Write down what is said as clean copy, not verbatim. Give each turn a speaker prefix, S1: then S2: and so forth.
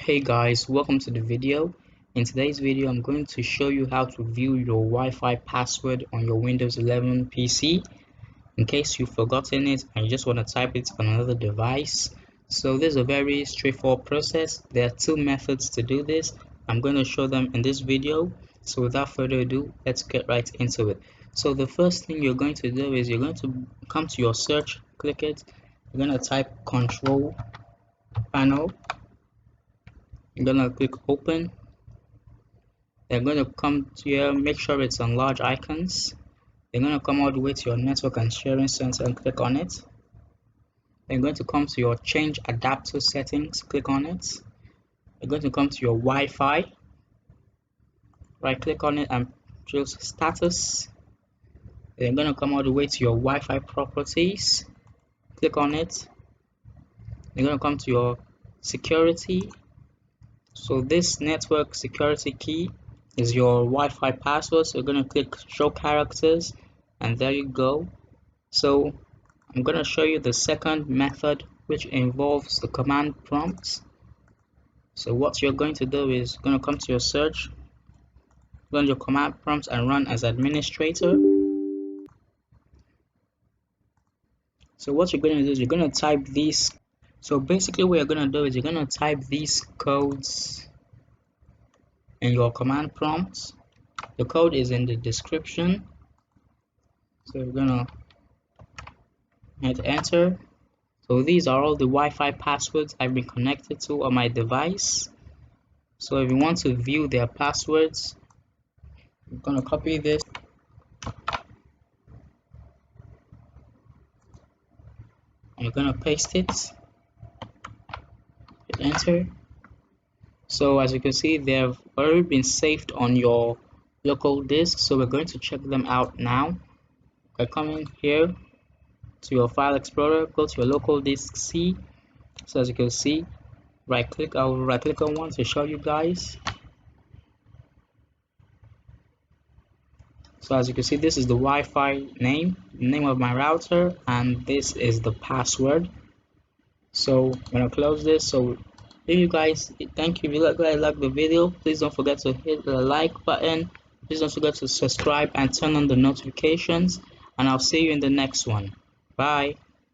S1: Hey guys, welcome to the video. In today's video, I'm going to show you how to view your Wi-Fi password on your Windows 11 PC in case you've forgotten it and you just want to type it on another device. So this is a very straightforward process. There are two methods to do this. I'm going to show them in this video. So without further ado, let's get right into it. So the first thing you're going to do is you're going to come to your search, click it. You're going to type control panel. You're gonna click open. They're going to come to here, make sure it's on large icons. They're going to come all the way to your network and sharing center and click on it. They're going to come to your change adapter settings, click on it. You're going to come to your Wi-Fi, right click on it and choose status. They're going to come all the way to your Wi-Fi properties, click on it. You're going to come to your security. So this network security key is your Wi-Fi password. So you're going to click show characters and there you go. So I'm going to show you the second method, which involves the command prompts. So what you're going to do is you're going to come to your search, run your command prompts and run as administrator. So what you're going to do is you're going to type these. So basically what you're going to do is you're going to type these codes in your command prompts. The code is in the description. So you're going to hit enter. So these are all the Wi-Fi passwords I've been connected to on my device. So if you want to view their passwords, I'm going to copy this and you're going to paste it, hit enter. So as you can see, they've already been saved on your local disk, so we're going to check them out now. I come in here to your file explorer, go to your local disk C. So as you can see, I'll right click on one to show you guys. So as you can see, this is the Wi-Fi name of my router, and this is the password. So I'm gonna close this. So if you guys, thank you. If you like the video, please don't forget to hit the like button. Please don't forget to subscribe and turn on the notifications, and I'll see you in the next one. Bye.